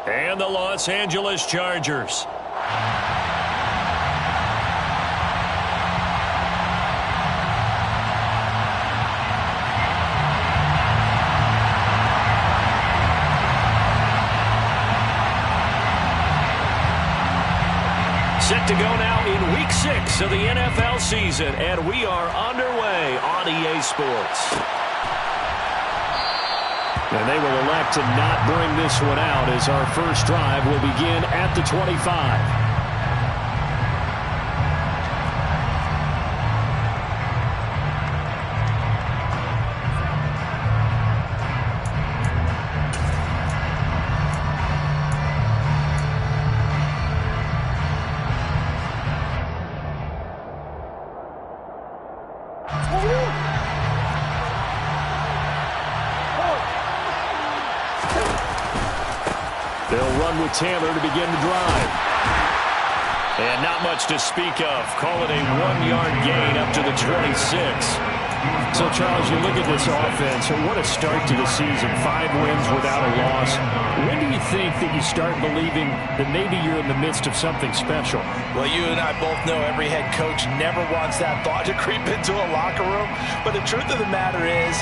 And the Los Angeles Chargers. Set to go now in Week 6 of the NFL season, and we are underway on EA Sports. And they will elect to not bring this one out as our first drive will begin at the 25. They'll run with Taylor to begin the drive. And not much to speak of. Call it a 1-yard gain up to the 26. So, Charles, you look at this offense, and what a start to the season. 5 wins without a loss. When do you think that you start believing that maybe you're in the midst of something special? Well, you and I both know every head coach never wants that thought to creep into a locker room. But the truth of the matter is,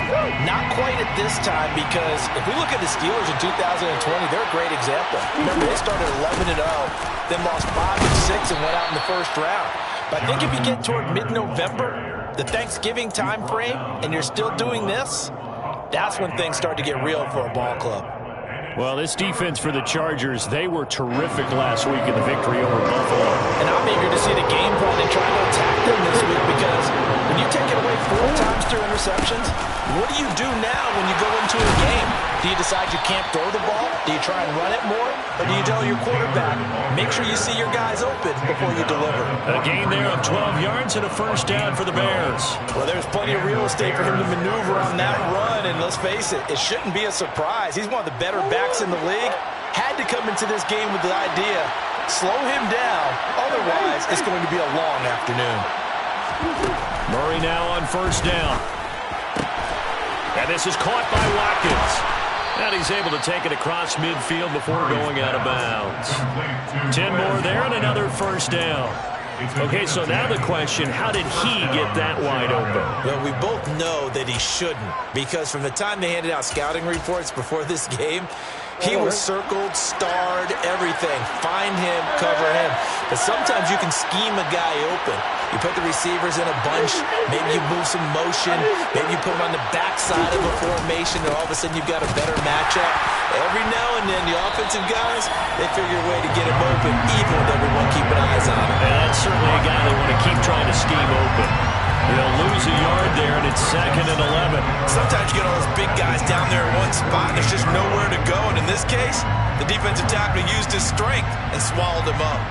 not quite at this time, because if we look at the Steelers in 2020, they're a great example. Remember, they started 11-0, then lost 5 and 6 and went out in the first round. But I think if you get toward mid-November, the Thanksgiving time frame, and you're still doing this, that's when things start to get real for a ball club. Well, this defense for the Chargers, they were terrific last week in the victory over Buffalo. And I'm eager to see the game plan and try to attack them this week, because when you take it away 4 times through interceptions, what do you do now when you go into a game? Do you decide you can't throw the ball? Do you try and run it more? Or do you tell your quarterback, make sure you see your guys open before you deliver? A gain there of 12 yards and a first down for the Bears. Well, there's plenty of real estate for him to maneuver on that run, and let's face it, it shouldn't be a surprise. He's one of the better backs in the league. Had to come into this game with the idea, slow him down, otherwise it's going to be a long afternoon. Murray now on first down. And this is caught by Watkins. And he's able to take it across midfield before going out of bounds. 10 more there and another first down. Okay, so now the question, how did he get that wide open? Well, we both know that he shouldn't, because from the time they handed out scouting reports before this game, he was circled, starred, everything. Find him, cover him. But sometimes you can scheme a guy open. You put the receivers in a bunch. Maybe you move some motion. Maybe you put them on the backside of a formation, and all of a sudden you've got a better matchup. Every now and then, the offensive guys, they figure a way to get him open, even with everyone keeping eyes on him. And that's certainly a guy they want to keep trying to scheme open. They'll lose a yard there, and it's 2nd and 11. Sometimes you get all those big guys down there in one spot, and there's just nowhere to go. And in this case, the defensive tackle used his strength and swallowed him up.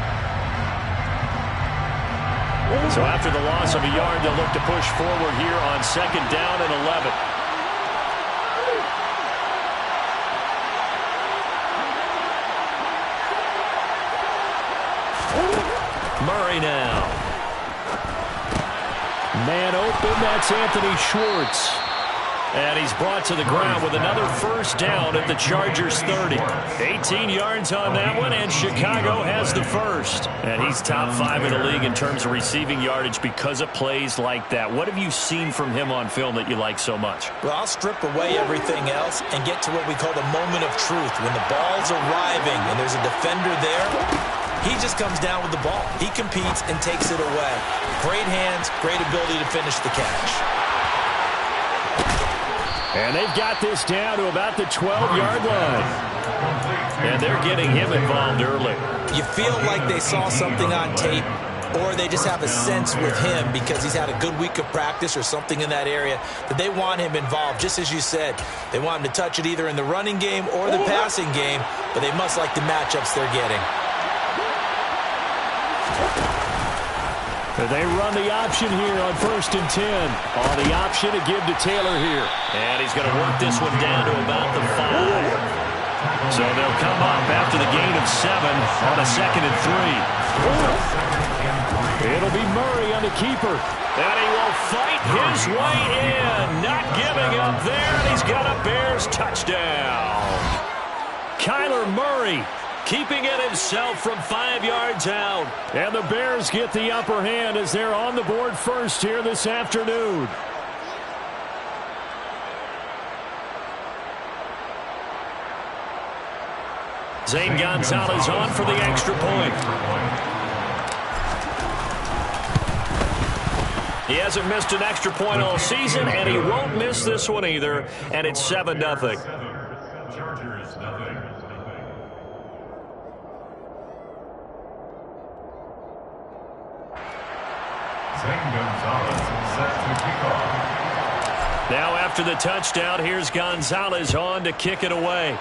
So after the loss of a yard, they'll look to push forward here on 2nd down and 11. Murray now. Man open, that's Anthony Schwartz. And he's brought to the ground with another first down at the Chargers 30. 18 yards on that one, and Chicago has the first. And he's top 5 in the league in terms of receiving yardage because of plays like that. What have you seen from him on film that you like so much? Well, I'll strip away everything else and get to what we call the moment of truth. When the ball's arriving and there's a defender there, he just comes down with the ball. He competes and takes it away. Great hands, great ability to finish the catch. And they've got this down to about the 12-yard line. And they're getting him involved early. You feel like they saw something on tape, or they just have a sense with him because he's had a good week of practice or something in that area that they want him involved. Just as you said, they want him to touch it either in the running game or the passing game, but they must like the matchups they're getting. They run the option here on 1st and 10. On the option to give to Taylor here. And he's going to work this one down to about the 5. So they'll come up after the gain of 7 on a 2nd and 3. It'll be Murray on the keeper. And he will fight his way in. Not giving up there. And he's got a Bears touchdown. Kyler Murray keeping it himself from 5 yards out. And the Bears get the upper hand as they're on the board first here this afternoon. Zane Gonzalez on for the extra point. He hasn't missed an extra point all season, and he won't miss this one either, and it's 7-0. Now after the touchdown, here's Gonzalez on to kick it away.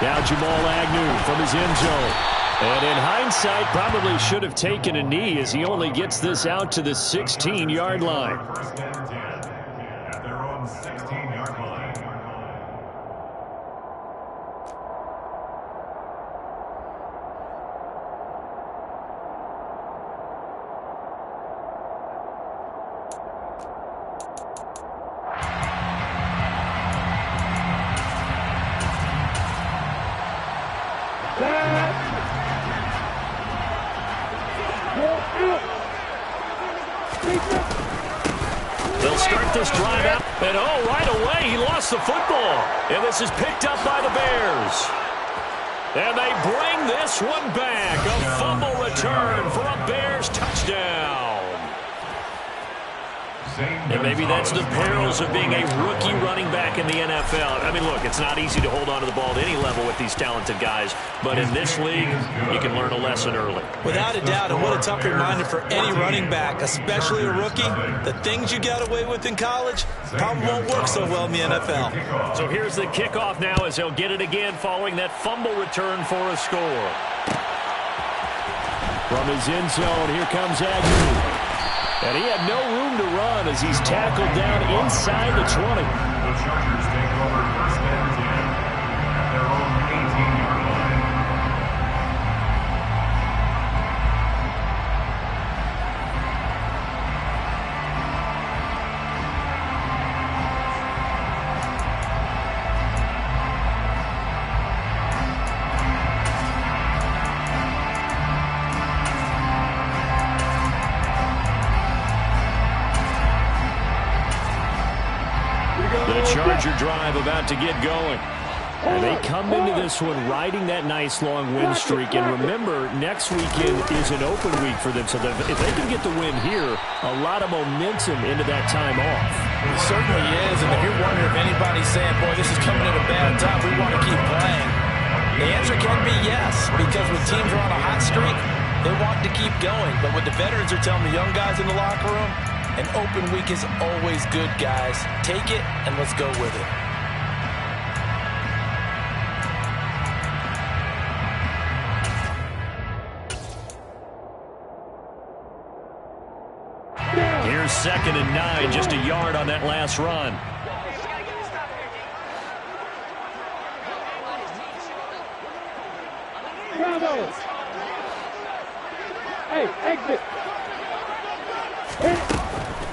Now Jamal Agnew from his end zone. And in hindsight, probably should have taken a knee as he only gets this out to the 16-yard line. First and 10 at their own 16-yard line. They'll start this drive out, and right away he lost the football. And this is picked up by the Bears. And they bring this one back. A fumble return for a Bears touchdown. And maybe that's the perils of being a rookie running back in the NFL. I mean, look, it's not easy to hold on to the ball at any level with these talented guys, but in this league, you can learn a lesson early. Without a doubt, and what a tough reminder for any running back, especially a rookie. The things you got away with in college probably won't work so well in the NFL. So here's the kickoff now as he'll get it again following that fumble return for a score. From his end zone, here comes Agnew. And he had no room to run as he's tackled down inside the 20. The Chargers take over first and 10 at their own 18-yard line. The Charger drive about to get going. And they come into this one riding that nice long win streak. And remember, next weekend is an open week for them. So if they can get the win here, a lot of momentum into that time off. It certainly is. And if you're wondering if anybody's saying, boy, this is coming at a bad time, we want to keep playing, the answer can be yes. Because when teams are on a hot streak, they want to keep going. But what the veterans are telling the young guys in the locker room, an open week is always good, guys. Take it, and let's go with it. Here's 2nd and 9, just a yard on that last run. Bravo! Hey, exit!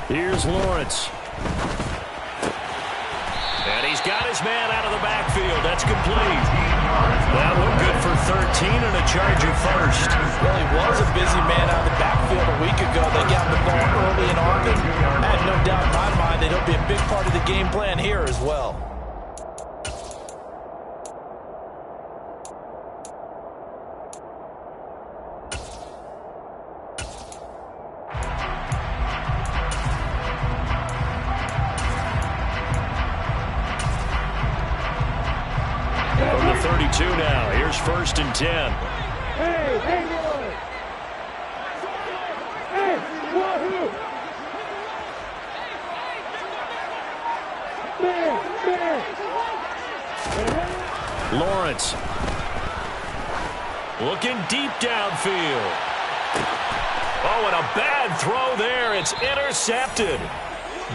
Here's Lawrence. And he's got his man out of the backfield. That's complete. That one good for 13 and a Charger first. Well, he was a busy man out of the backfield a week ago. They got the ball early and often. I have no doubt in my mind that he'll be a big part of the game plan here as well. From the 32 now, here's 1st and 10. Hey, hey, boy! Hey, wahoo! Lawrence. Looking deep downfield. Oh, and a bad throw there. It's intercepted.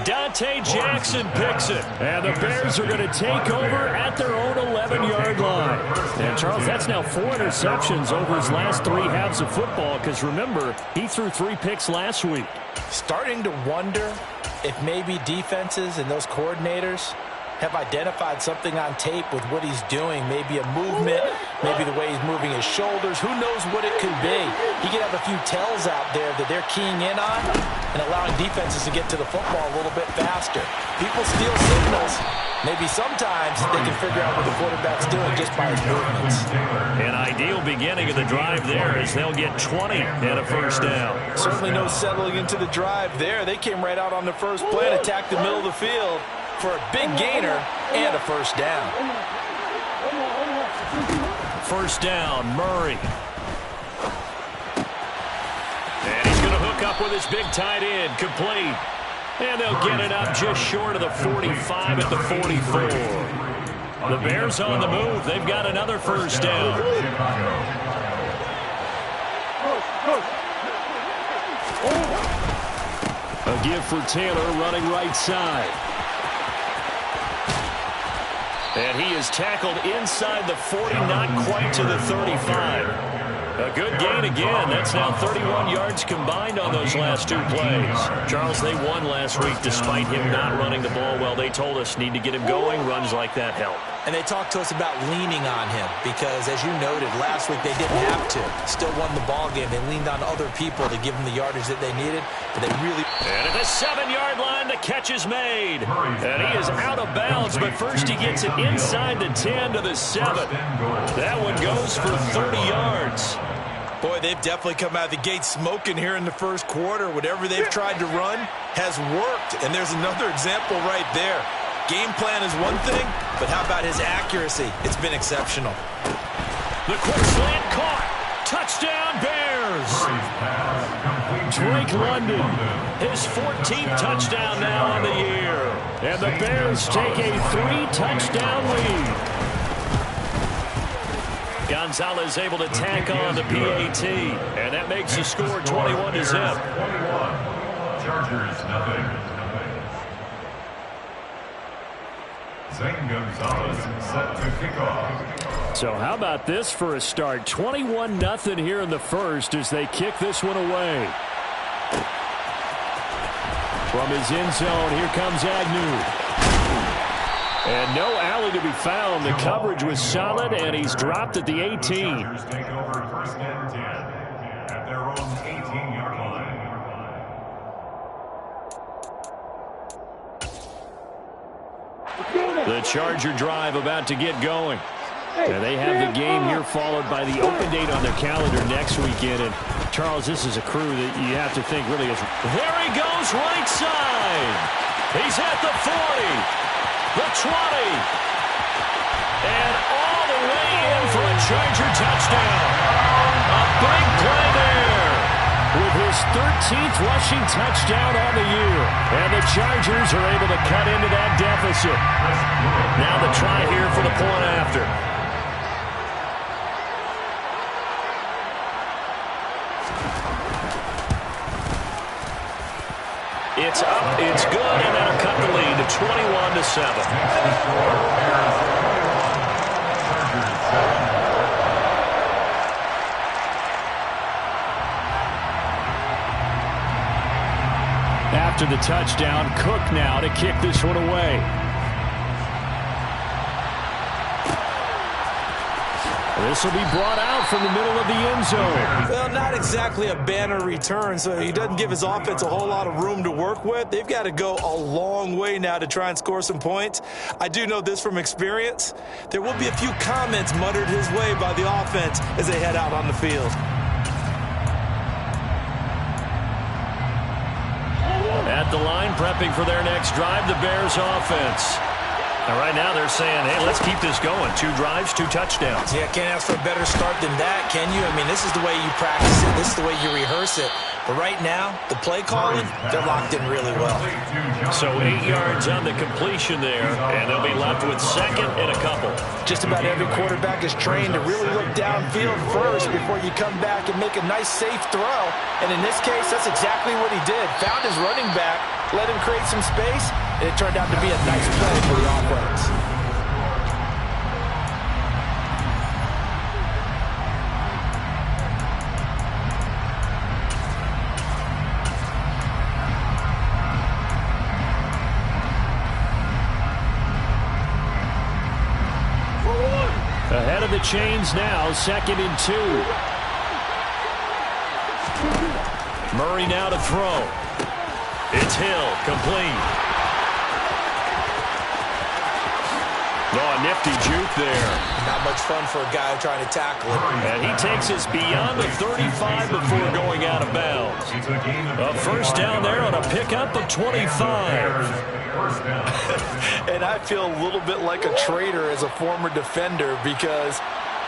Dante Jackson picks it. And the Bears are going to take over at their own 11-yard line. And, Charles, that's now 4 interceptions over his last 3 halves of football because, remember, he threw 3 picks last week. Starting to wonder if maybe defenses and those coordinators have identified something on tape with what he's doing. Maybe a movement, maybe the way he's moving his shoulders. Who knows what it could be? He could have a few tells out there that they're keying in on and allowing defenses to get to the football a little bit faster. People steal signals. Maybe sometimes they can figure out what the quarterback's doing just by his movements. An ideal beginning of the drive there as they'll get 20 and a first down. Certainly no settling into the drive there. They came right out on the first play and attacked the middle of the field for a big gainer and a first down. First down, Murray. And he's going to hook up with his big tight end, complete. And they'll get it up just short of the 45 at the 44. The Bears on the move. They've got another first down. A give for Taylor running right side. And he is tackled inside the 40, not quite to the 35. A good gain again. That's now 31 yards combined on those last two plays. Charles, they won last week despite him not running the ball well. They told us need to get him going. Runs like that help. And they talked to us about leaning on him because, as you noted, last week they didn't have to. Still won the ball game. They leaned on other people to give them the yardage that they needed, but they really... And at the 7-yard line, the catch is made. And he is out of bounds, but first he gets it inside the 10 to the 7. That one goes for 30 yards. Boy, they've definitely come out of the gate smoking here in the first quarter. Whatever they've tried to run has worked, and there's another example right there. Game plan is one thing, but how about his accuracy? It's been exceptional. The quick slant caught. Touchdown, Bears. Drake London, his 14th touchdown now on the year. And the Bears take a 3-touchdown lead. Gonzalez able to tack on the PAT, and that makes the score 21-0. Chargers, nothing. Zane Gonzalez set to kick off. So how about this for a start? 21-0 here in the first as they kick this one away. From his end zone, here comes Agnew. And no alley to be found. The coverage was solid, and he's dropped at the 18. Chargers take over first and 10 at their own 18-yard line. The Charger drive about to get going. And they have the game here followed by the open date on their calendar next weekend. And Charles, this is a crew that you have to think really is. There he goes, right side. He's at the 40. The 20, and all the way in for a Charger touchdown. A big play there with his 13th rushing touchdown on the year. And the Chargers are able to cut into that deficit. Now the try here for the point after. It's up, it's good, and that'll cut the lead to 21-7. After the touchdown, Cook now to kick this one away. This will be brought out from the middle of the end zone. Well, not exactly a banner return, so he doesn't give his offense a whole lot of room to work with. They've got to go a long way now to try and score some points. I do know this from experience. There will be a few comments muttered his way by the offense as they head out on the field. At the line, prepping for their next drive, the Bears offense. Now, right now, they're saying, hey, let's keep this going. 2 drives, 2 touchdowns. Yeah, can't ask for a better start than that, can you? I mean, this is the way you practice it. This is the way you rehearse it. But right now, the play calling, they're locked in really well. So 8 yards on the completion there, and they'll be left with second and a couple. Just about every quarterback is trained to really look downfield first before you come back and make a nice, safe throw. And in this case, that's exactly what he did. Found his running back, let him create some space, and it turned out to be a nice play for the offense. Ahead of the chains now, 2nd and 2. Murray now to throw. It's Hill, complete. Oh, nifty juke there. Not much fun for a guy trying to tackle it. And he takes us beyond the 35 before going out of bounds. A first down there on a pickup of 25. And I feel a little bit like a traitor as a former defender because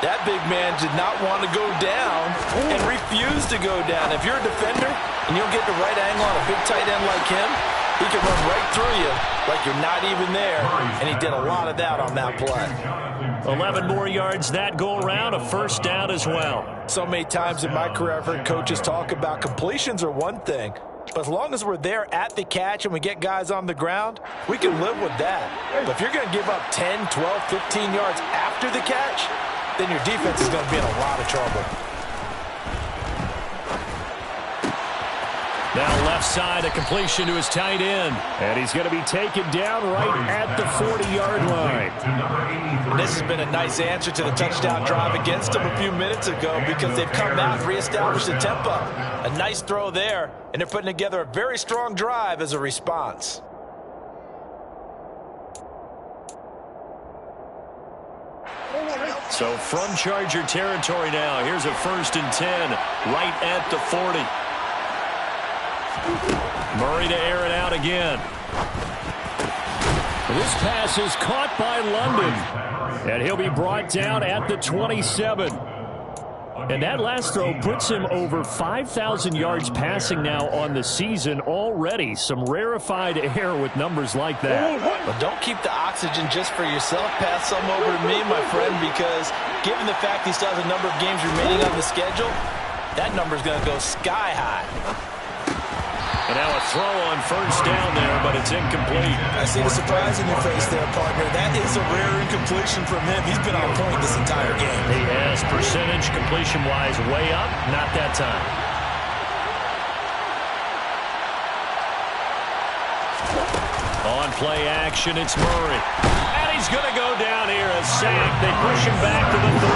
that big man did not want to go down and refused to go down. If you're a defender and you don't get the right angle on a big tight end like him, he can run right through you like you're not even there, and he did a lot of that on that play. 11 more yards that go around, a first down as well. So many times in my career I've heard coaches talk about completions are one thing, but as long as we're there at the catch and we get guys on the ground, we can live with that. But if you're going to give up 10, 12, 15 yards after the catch, then your defense is going to be in a lot of trouble. Now left side, a completion to his tight end. And he's going to be taken down right at the 40-yard line. And this has been a nice answer to the touchdown drive against them a few minutes ago because they've come out and reestablished the tempo. A nice throw there, and they're putting together a very strong drive as a response. So from Charger territory now, here's a 1st and 10 right at the 40. Murray to air it out again. This pass is caught by London, and he'll be brought down at the 27. And that last throw puts him over 5,000 yards passing now on the season already. Some rarefied air with numbers like that. But don't keep the oxygen just for yourself. Pass some over to me, my friend, because given the fact he still has a number of games remaining on the schedule, that number's going to go sky high. And now a throw on first down there, but it's incomplete. I see the surprise in your face there, partner. That is a rare incompletion from him. He's been on point this entire game. He has percentage completion-wise way up, not that time. On play action, it's Murray. And he's going to go down here, a sack. They push him back to the 34.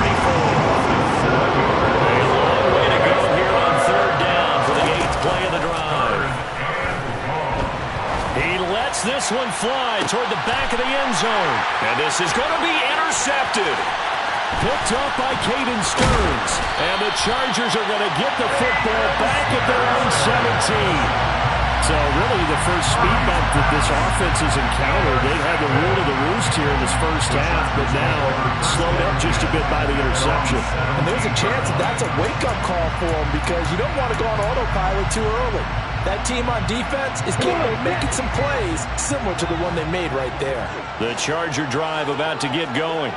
A long way to go here on 3rd down for the 8th play of the drive. He lets this one fly toward the back of the end zone. And this is going to be intercepted. Picked up by Caden Stearns. And the Chargers are going to get the football back at their own 17. So really the first speed bump that this offense has encountered. They had the rule of the roost here in this first half, but now slowed up just a bit by the interception. And there's a chance that that's a wake-up call for them because you don't want to go on autopilot too early. That team on defense is capable of making some plays similar to the one they made right there. The Charger drive about to get going.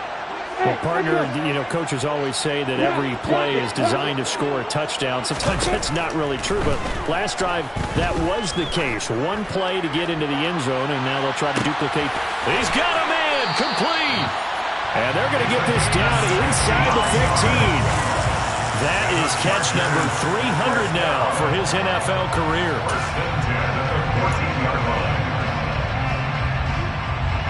Well, partner, coaches always say that every play is designed to score a touchdown. Sometimes that's not really true, but last drive, that was the case. One play to get into the end zone, and now they'll try to duplicate. He's got a man, complete. And they're going to get this down inside the 15. That is catch number 300 now for his NFL career.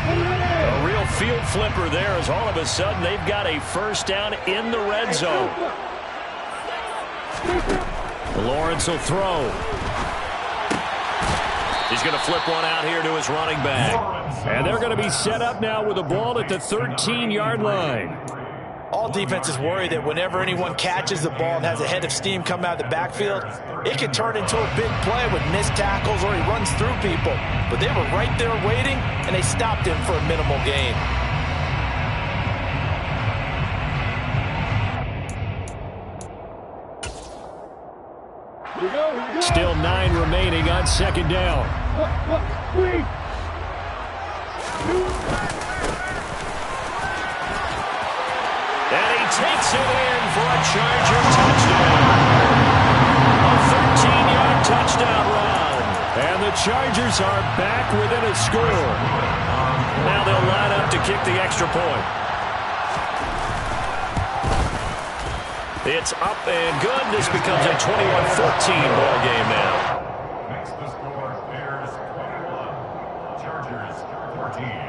A real field flipper there as all of a sudden they've got a first down in the red zone. Lawrence will throw. He's going to flip one out here to his running back. And they're going to be set up now with a ball at the 13-yard line. All defenses worry that whenever anyone catches the ball and has a head of steam come out of the backfield, it can turn into a big play with missed tackles or he runs through people. But they were right there waiting, and they stopped him for a minimal gain. Still 9 remaining on 2nd down. And he takes it in for a Charger touchdown. A 13-yard touchdown run. And the Chargers are back within a score. Now they'll line up to kick the extra point. It's up and good. This becomes a 21-14 ball game now. Makes the score Bears 21, Chargers 14.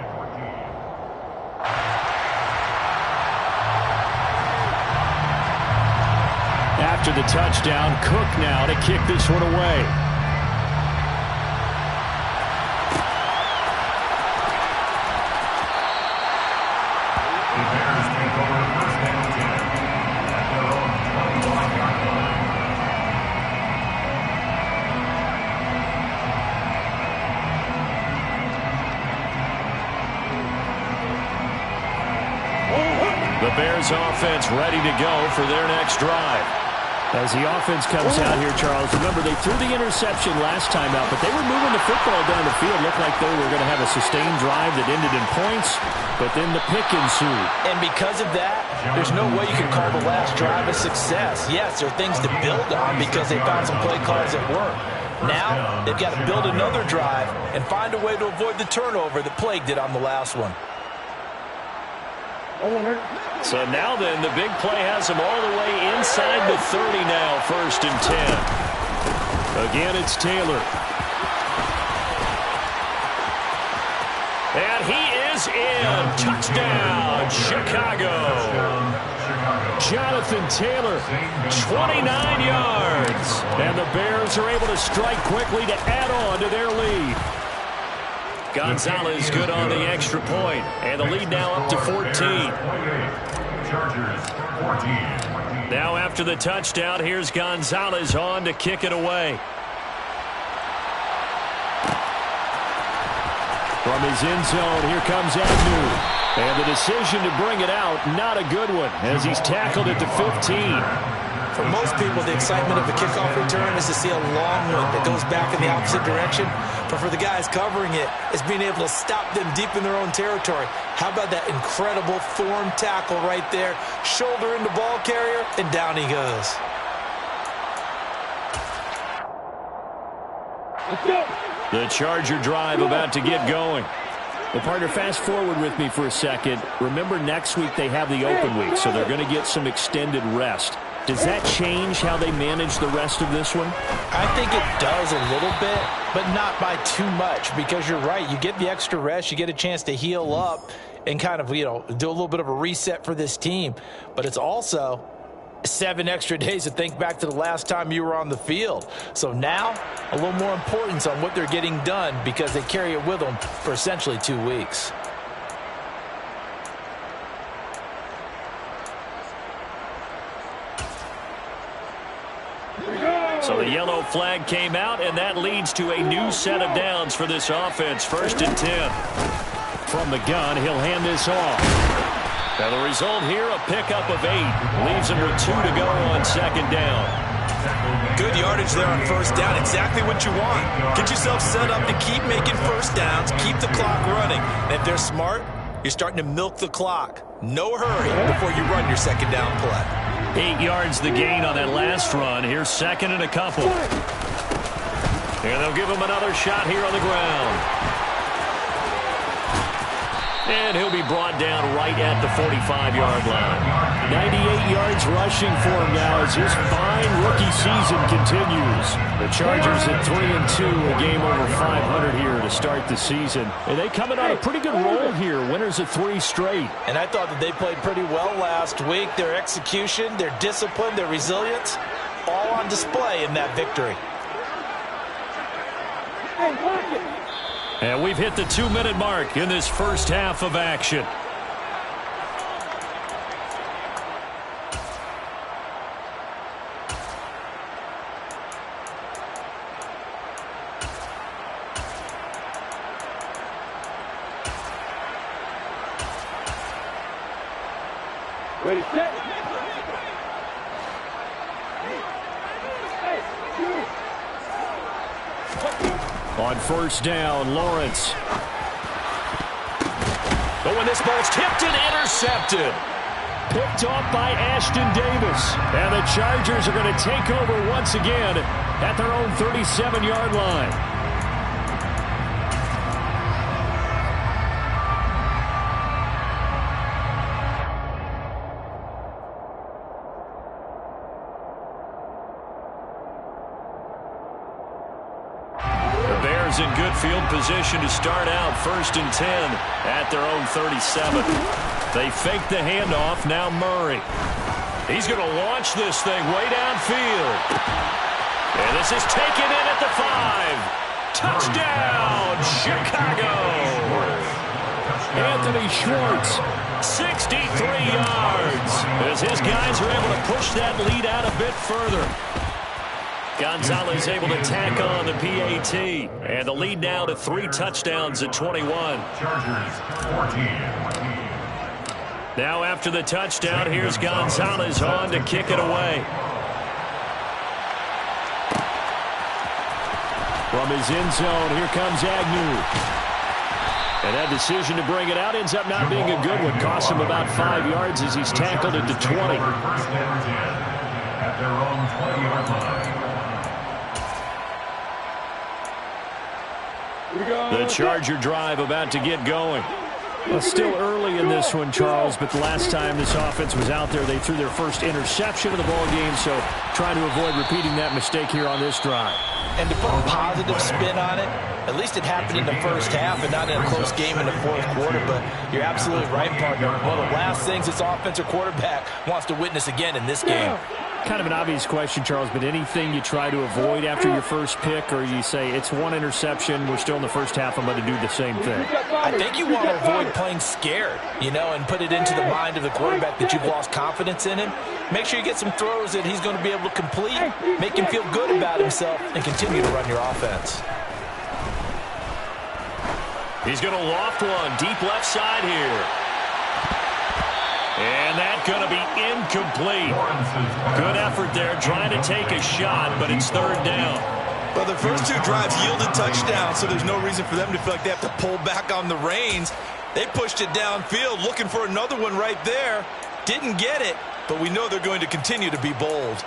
after the touchdown. Cook now to kick this one away. The Bears take over first and 10 at their own 21-yard line. The Bears offense ready to go for their next drive. As the offense comes out here, Charles, remember they threw the interception last time out, but they were moving the football down the field. Looked like they were going to have a sustained drive that ended in points, but then the pick ensued. And because of that, there's no way you can call the last drive a success. Yes, there are things to build on because they found some play calls that work. Now, they've got to build another drive and find a way to avoid the turnover that plagued it on the last one. So now then, the big play has them all the way inside the 30 now, 1st and 10. Again, it's Taylor. And he is in. Touchdown, Chicago. Jonathan Taylor, 29 yards. And the Bears are able to strike quickly to add on to their lead. Gonzalez good on the extra point, and the lead now up to 14. Chargers 14. Now after the touchdown, here's Gonzalez on to kick it away. From his end zone, here comes Agnew. And the decision to bring it out, not a good one, as he's tackled at the 15. For most people, the excitement of a kickoff return is to see a long one that goes back in the opposite direction. But for the guys covering it, it's being able to stop them deep in their own territory. How about that incredible form tackle right there? Shoulder into ball carrier, and down he goes. Let's go. The Charger drive about to get going. Well, partner, fast forward with me for a second. Remember, next week they have the open week, so they're going to get some extended rest. Does that change how they manage the rest of this one? I think it does a little bit, but not by too much, because you're right. You get the extra rest. You get a chance to heal up and kind of, do a little bit of a reset for this team. But it's also 7 extra days to think back to the last time you were on the field. So now, a little more importance on what they're getting done because they carry it with them for essentially 2 weeks. So the yellow flag came out, and that leads to a new set of downs for this offense. 1st and 10. From the gun, he'll hand this off. Now the result here, a pickup of 8. Leaves him with 2 to go on 2nd down. Good yardage there on 1st down. Exactly what you want. Get yourself set up to keep making 1st downs, keep the clock running. And if they're smart, you're starting to milk the clock. No hurry before you run your 2nd down play. 8 yards the gain on that last run. Here's 2nd and a couple. And they'll give him another shot here on the ground. And he'll be brought down right at the 45-yard line. 98 yards rushing for him now as his fine rookie season continues. The Chargers at 3-2, a game over 500 here to start the season. And they coming on a pretty good roll here, winners of 3 straight. And I thought that they played pretty well last week. Their execution, their discipline, their resilience, all on display in that victory. Hey, watch it. And we've hit the 2-minute mark in this first half of action. Ready, set. On 1st down, Lawrence. But when this ball's tipped and intercepted. Picked off by Ashton Davis. And the Chargers are going to take over once again at their own 37-yard line. In good field position to start out. 1st and 10 at their own 37. They fake the handoff. Now Murray. He's going to launch this thing way downfield. And this is taken in at the 5. Touchdown, Chicago. Anthony Schwartz. 63 yards as his guys are able to push that lead out a bit further. Gonzalez able to tack on the PAT. And the lead now to 3 touchdowns at 21. Chargers 14. Now after the touchdown, here's Gonzalez on to kick it away. From his end zone, here comes Agnew. And that decision to bring it out ends up not being a good one. Costs him about 5 yards as he's tackled at the 20. First and 10 at their own 20-yard line. The Charger drive about to get going. Well, still early in this one, Charles, but the last time this offense was out there, they threw their first interception of the ball game, so trying to avoid repeating that mistake here on this drive. And to put a positive spin on it, at least it happened in the first half and not in a close game in the fourth quarter. But you're absolutely right, partner. One of the last things this offensive quarterback wants to witness again in this game. Kind of an obvious question, Charles, but anything you try to avoid after your first pick, or you say it's one interception, we're still in the first half, I'm going to do the same thing? I think you want to avoid playing scared, and put it into the mind of the quarterback that you've lost confidence in him. Make sure you get some throws that he's going to be able to complete, make him feel good about himself, and continue to run your offense. He's going to loft one deep left side here. And that's going to be incomplete. Good effort there trying to take a shot, but it's third down. Well, the first 2 drives yielded touchdowns, so there's no reason for them to feel like they have to pull back on the reins. They pushed it downfield, looking for another one right there. Didn't get it, but we know they're going to continue to be bold.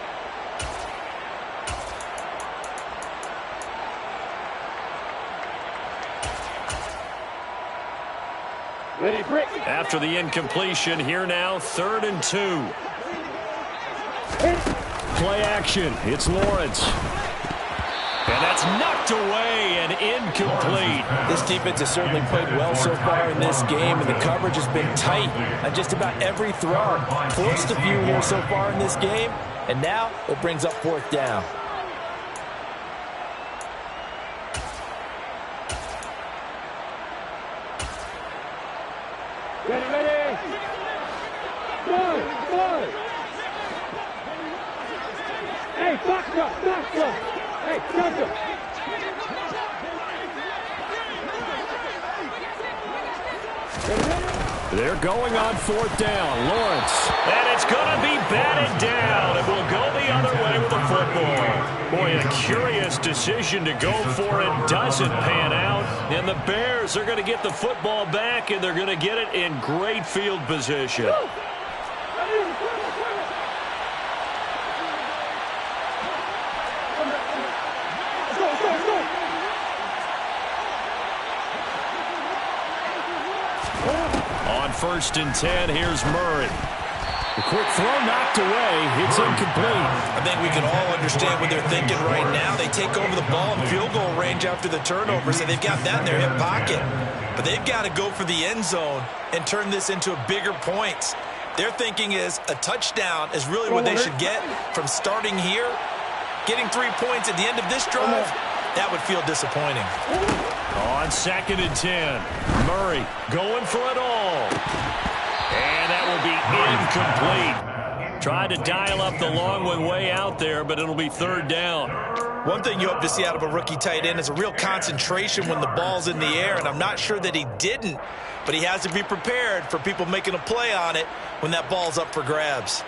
Ready, brick. After the incompletion, here now, 3rd and 2. Play action. It's Lawrence. And that's knocked away and incomplete. This defense has certainly played well so far in this game, and the coverage has been tight on just about every throw. Forced a few here so far in this game, and now it brings up 4th down. Ready, ready. One. Hey, box up. Hey, touch him. They're going on 4th down. Lawrence. And it's going to be batted down. It will go the other way with the football. Boy, a curious decision to go for it. Doesn't pan out. And the Bears are going to get the football back, and they're going to get it in great field position. On 1st and 10, here's Murray. The quick throw knocked away. It's incomplete. I think we can all understand what they're thinking right now. They take over the ball in field goal range after the turnover, so they've got that in their hip pocket. But they've got to go for the end zone and turn this into bigger points. Their thinking is a touchdown is really what they should get from starting here. Getting 3 points at the end of this drive, that would feel disappointing. On 2nd and 10, Murray going for it all. And that will be incomplete. Tried to dial up the long one way out there, but it'll be 3rd down. One thing you hope to see out of a rookie tight end is a real concentration when the ball's in the air, and I'm not sure that he didn't, but he has to be prepared for people making a play on it when that ball's up for grabs.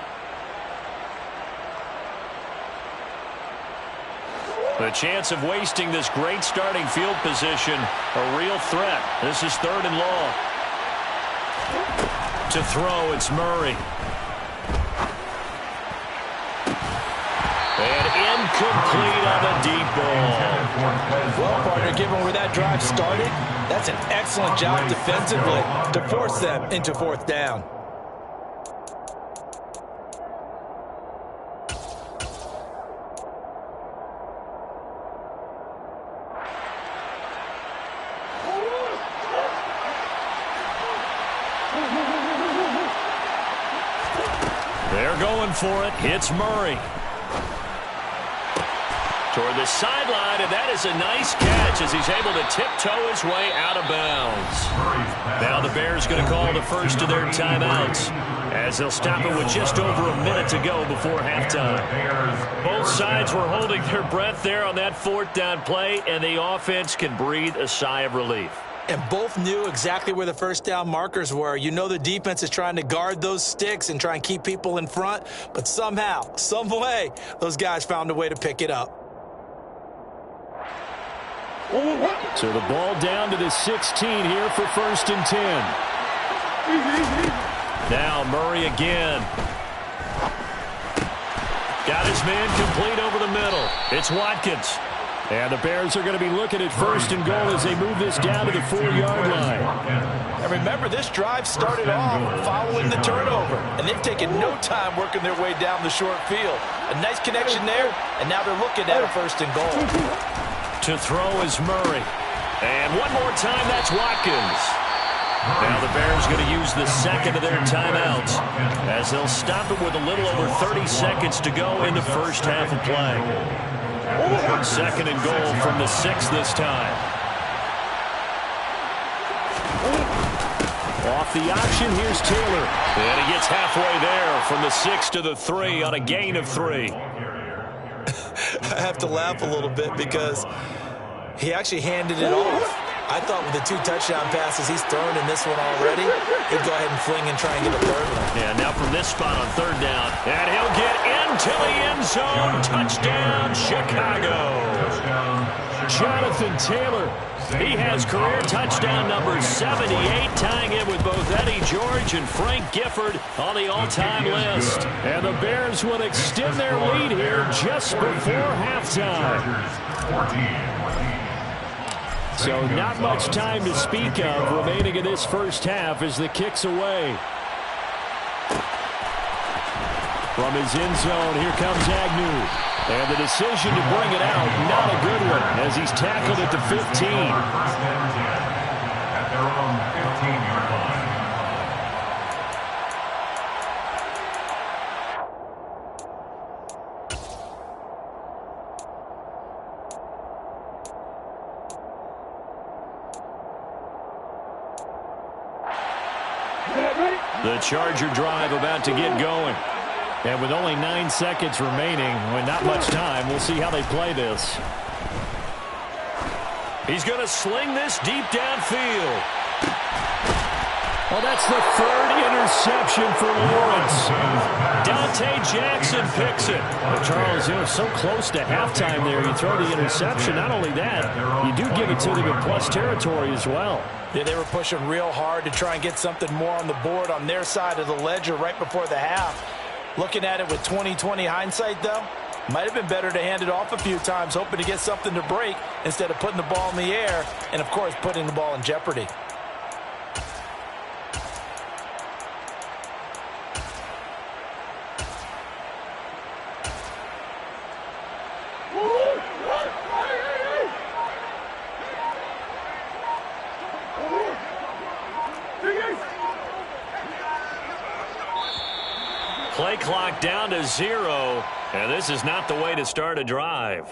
The chance of wasting this great starting field position, a real threat. This is 3rd and long. To throw, it's Murray. And incomplete on the deep ball. Well, partner, given where that drive started, that's an excellent job defensively to force them into 4th down. They're going for it. It's Murray. Toward the sideline, and that is a nice catch as he's able to tiptoe his way out of bounds. Now the Bears going to call the first of their timeouts as they'll stop it with just over a minute to go before halftime. Both sides were holding their breath there on that fourth down play, and the offense can breathe a sigh of relief. And both knew exactly where the first down markers were. You know the defense is trying to guard those sticks and try and keep people in front, but somehow, some way, those guys found a way to pick it up. So the ball down to the 16 here for 1st and 10. Now Murray again. Got his man complete over the middle. It's Watkins. And the Bears are going to be looking at 1st and goal as they move this down to the 4-yard line. And remember, this drive started off following the turnover, and they've taken no time working their way down the short field. A nice connection there, and now they're looking at a 1st and goal. To throw is Murray. And one more time, that's Watkins. Now the Bears going to use the second of their timeouts as they'll stop it with a little over 30 seconds to go in the first half of play. 2nd and goal from the 6 this time. Off the option, here's Taylor. And he gets halfway there from the 6 to the 3 on a gain of 3. I have to laugh a little bit because he actually handed it off. I thought with the 2 touchdown passes he's thrown in this one already, he'd go ahead and fling and try and get a 3rd one. Yeah, now from this spot on 3rd down, and he'll get into the end zone. Touchdown, Chicago. Jonathan Taylor. He has career touchdown number 78, tying in with both Eddie George and Frank Gifford on the all-time list. And the Bears will extend their lead here just before halftime. So not much time to speak of remaining in this first half as the kick's away. From his end zone, here comes Agnew. And the decision to bring it out, not a good one, as he's tackled at the 15. First and 10 at their own 15-yard line. The Charger drive about to get going. And with only 9 seconds remaining, with not much time, we'll see how they play this. He's going to sling this deep downfield. Well, that's the 3rd interception for Lawrence. Dante Jackson picks it. Well, Charles, you know, so close to halftime there. You throw the interception. Not only that, you do give it to them in plus territory as well. Yeah, they were pushing real hard to try and get something more on the board on their side of the ledger right before the half. Looking at it with 20/20 hindsight, though, might have been better to hand it off a few times, hoping to get something to break instead of putting the ball in the air and, of course, putting the ball in jeopardy. Play clock down to 0, and this is not the way to start a drive.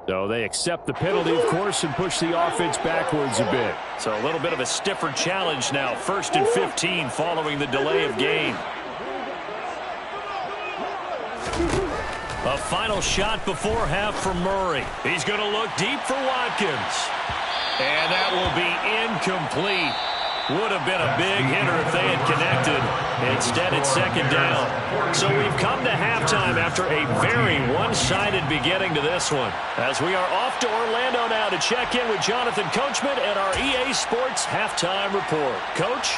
So they accept the penalty, of course, and push the offense backwards a bit. So a little bit of a stiffer challenge now. 1st and 15 following the delay of game. A final shot before half from Murray. He's going to look deep for Watkins. And that will be incomplete. Would have been a big hitter if they had connected. Instead, it's 2nd down. So we've come to halftime after a very one-sided beginning to this one. As we are off to Orlando now to check in with Jonathan Coachman and our EA Sports Halftime Report. Coach?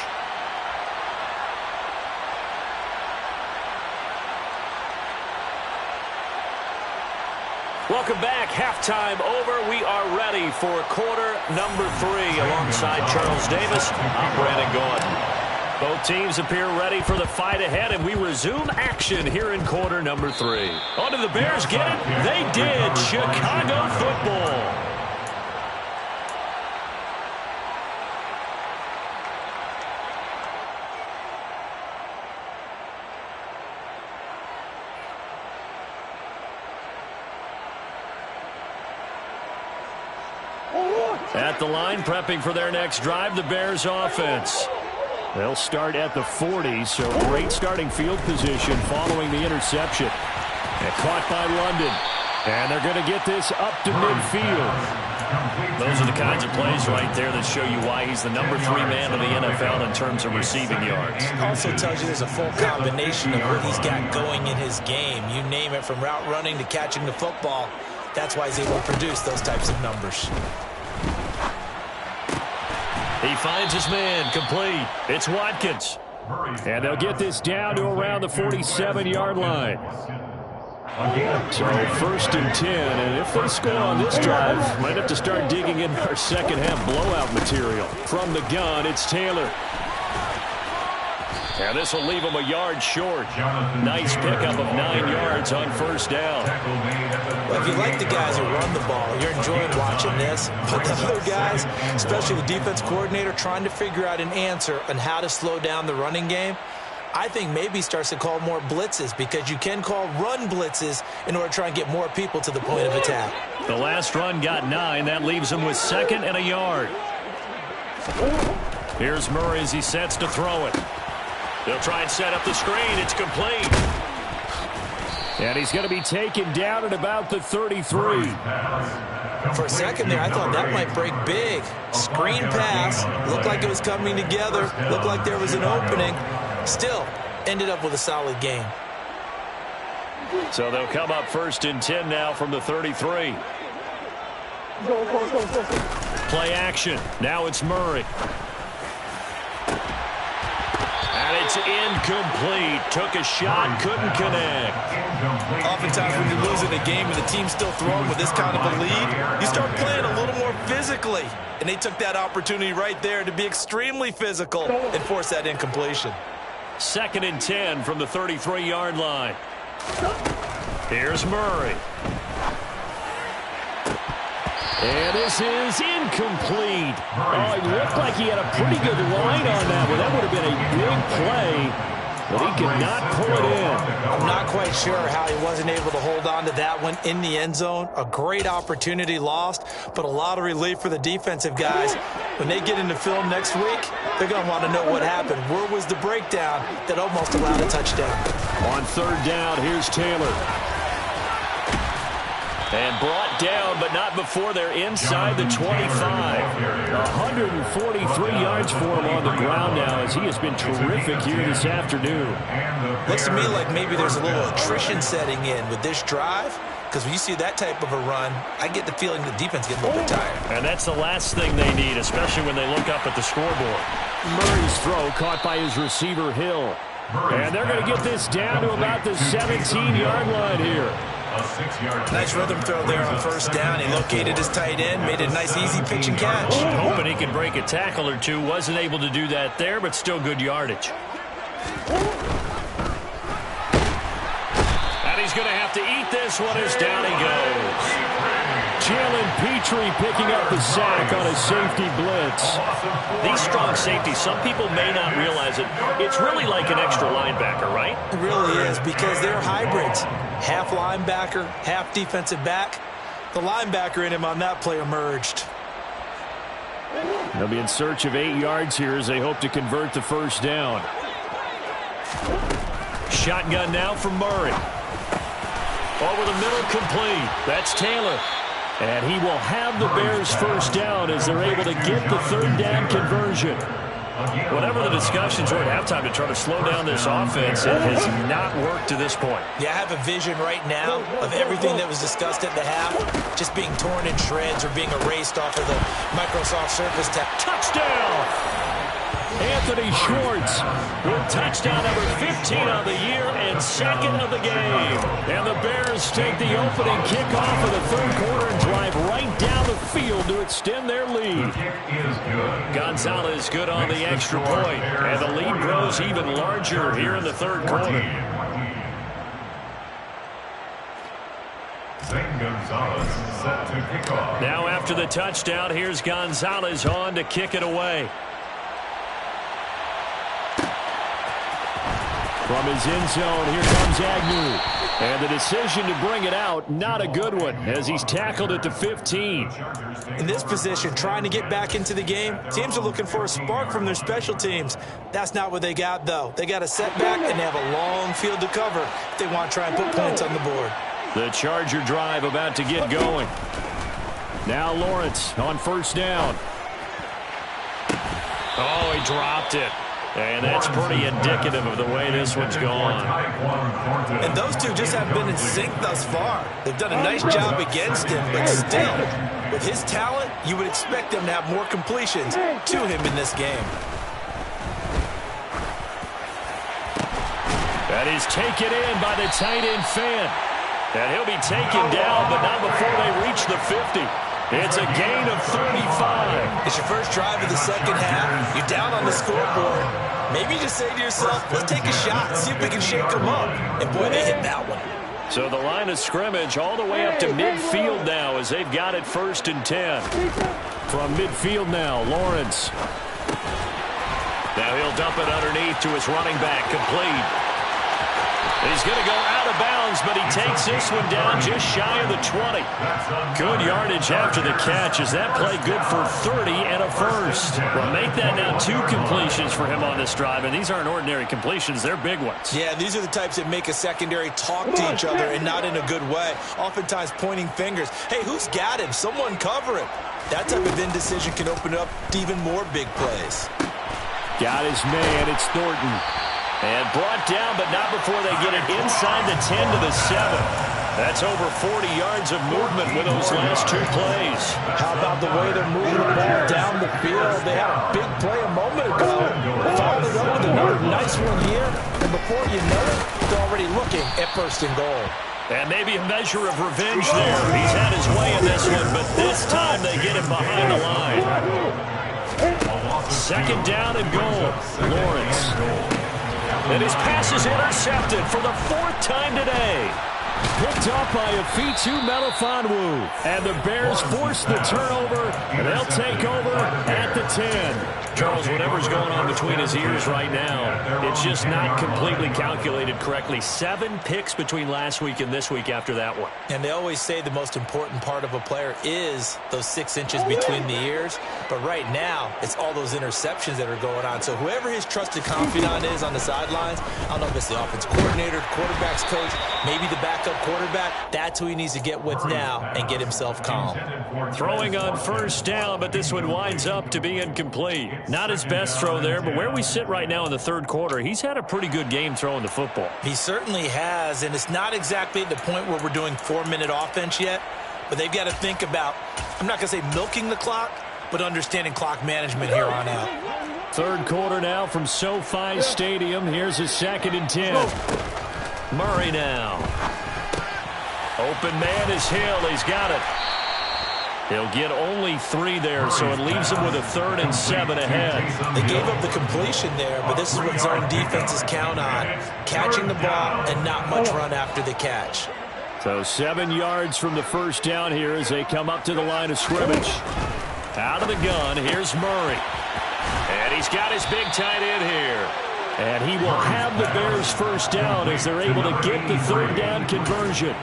Welcome back. Halftime over. We are ready for quarter number 3 alongside Charles Davis. I'm Brandon Gaudin. Both teams appear ready for the fight ahead, and we resume action here in quarter number 3. Oh, did the Bears get it? They did. Chicago football. At the line, prepping for their next drive, the Bears offense. They'll start at the 40, so great starting field position following the interception. And caught by London. And they're going to get this up to midfield. Those are the kinds of plays right there that show you why he's the number 3 man in the NFL in terms of receiving yards. Also tells you there's a full combination of what he's got going in his game. You name it, from route running to catching the football. That's why he's able to produce those types of numbers. He finds his man, complete. It's Watkins. And they'll get this down to around the 47-yard line. So 1st and 10, and if they score on this drive, might have to start digging in our second-half blowout material. From the gun, it's Taylor. And this will leave him a yard short. Nice pickup of 9 yards on 1st down. Well, if you like the guys who run the ball, you're enjoying watching this. But the other guys, especially the defense coordinator, trying to figure out an answer on how to slow down the running game, I think maybe starts to call more blitzes, because you can call run blitzes in order to try and get more people to the point of attack. The last run got 9. That leaves him with 2nd and a yard. Here's Murray as he sets to throw it. They'll try and set up the screen. It's complete. And he's going to be taken down at about the 33. For a second there, I thought that might break big. Screen pass. Looked like it was coming together. Looked like there was an opening. Still, ended up with a solid game. So they'll come up 1st and 10 now from the 33. Play action. Now it's Murray. And it's incomplete. Took a shot, couldn't connect. Oftentimes when you're losing a game and the team's still throwing with this kind of a lead, you start playing a little more physically. And they took that opportunity right there to be extremely physical and force that incompletion. 2nd and 10 from the 33-yard line. Here's Murray. And this is incomplete. Oh, it looked like he had a pretty good line on that one. That would have been a big play, but he could not pull it in. I'm not quite sure how he wasn't able to hold on to that one in the end zone. A great opportunity lost, but a lot of relief for the defensive guys. When they get into film next week, they're going to want to know what happened. Where was the breakdown that almost allowed a touchdown? On 3rd down, here's Taylor. And brought down, but not before they're inside the 25. 143 yards for him on the ground now, as he has been terrific here this afternoon. Looks to me like maybe there's a little attrition setting in with this drive, because when you see that type of a run, I get the feeling the defense gets a little bit tired. And that's the last thing they need, especially when they look up at the scoreboard. Murray's throw caught by his receiver, Hill. And they're going to get this down to about the 17-yard line here. Nice rhythm throw there on 1st down. He located his tight end, made it a nice easy pitch and catch. Hoping he could break a tackle or two. Wasn't able to do that there, but still good yardage. And he's going to have to eat this one as down he goes. Jalen Petrie picking up the sack on a safety blitz. These strong safeties, some people may not realize it. It's really like an extra linebacker, right? It really is, because they're hybrids. Half linebacker, half defensive back. The linebacker in him on that play emerged. They'll be in search of 8 yards here as they hope to convert the 1st down. Shotgun now from Murray. Over the middle, complete. That's Taylor. And he will have the Bears 1st down as they're able to get the 3rd down conversion. Whatever the discussions were at halftime to try to slow down this offense, it has not worked to this point. Yeah, I have a vision right now of everything that was discussed at the half just being torn in shreds or being erased off of the Microsoft Surface tab. Touchdown! Anthony Schwartz with touchdown number 15 on the year and 2nd of the game. And the Bears take the opening kickoff of the 3rd quarter and drive right down the field to extend their lead. Gonzalez good on the extra point, and the lead grows even larger here in the 3rd quarter. Gonzalez set to kick off. Now after the touchdown, here's Gonzalez on to kick it away. From his end zone, here comes Agnew. And the decision to bring it out, not a good one, as he's tackled at the 15. In this position, trying to get back into the game, teams are looking for a spark from their special teams. That's not what they got, though. They got a setback, and they have a long field to cover if they want to try and put points on the board. The Charger drive about to get going. Now Lawrence on first down. Oh, he dropped it. And that's pretty indicative of the way this one's gone. And those two just haven't been in sync thus far. They've done a nice job against him, but still, with his talent, you would expect them to have more completions to him in this game. That is taken in by the tight end Fan. And he'll be taken down, but not before they reach the 50. It's a gain of 35. It's your first drive of the second half. You're down on the scoreboard. Maybe you just say to yourself, let's take a shot, see if we can shake them up. And boy, they hit that one. So the line of scrimmage all the way up to midfield now as they've got it 1st and 10. From midfield now, Lawrence. Now he'll dump it underneath to his running back, complete. He's going to go out of bounds, but he takes this one down just shy of the 20. Good yardage after the catch. Is that play good for 30 and a first? Well, make that now 2 completions for him on this drive, and these aren't ordinary completions. They're big ones. Yeah, these are the types that make a secondary talk to each other and not in a good way. Oftentimes pointing fingers. Hey, who's got him? Someone cover him. That type of indecision can open up to even more big plays. Got his man. It's Thornton. And brought down, but not before they get it inside the 10 to the 7. That's over 40 yards of movement with those last 2 plays. How about the way they're moving the ball down the field? They had a big play a moment ago. Followed it up with another nice one here. And before you know it, they're already looking at 1st and goal. And maybe a measure of revenge there. He's had his way in this one, but this time they get him behind the line. 2nd down and goal. Lawrence. And his pass is intercepted for the 4th time today. Picked up by Afitu Melifonwu. And the Bears force the turnover, and they'll take over at the 10. Charles, whatever's going on between his ears right now, it's just not completely calculated correctly. 7 picks between last week and this week after that one. And they always say the most important part of a player is those 6 inches between the ears. But right now, it's all those interceptions that are going on. So whoever his trusted confidant is on the sidelines, I don't know if it's the offense coordinator, the quarterback's coach, maybe the backup quarterback, that's who he needs to get with now and get himself calm. Throwing on 1st down, but this one winds up to be incomplete. Not his best throw there, but where we sit right now in the 3rd quarter, he's had a pretty good game throwing the football. He certainly has, and it's not exactly at the point where we're doing 4-minute offense yet, but they've got to think about, I'm not going to say milking the clock, but understanding clock management here on out. 3rd quarter now from SoFi Stadium. Here's a 2nd and 10. Murray now. Open man is Hill. He's got it. He'll get only 3 there, so it leaves him with a 3rd and 7 ahead. They gave up the completion there, but this is what zone defenses count on. Catching the ball and not much run after the catch. So 7 yards from the 1st down here as they come up to the line of scrimmage. Out of the gun, here's Murray. And he's got his big tight end here. And he will have the Bears 1st down as they're able to get the 3rd down conversion.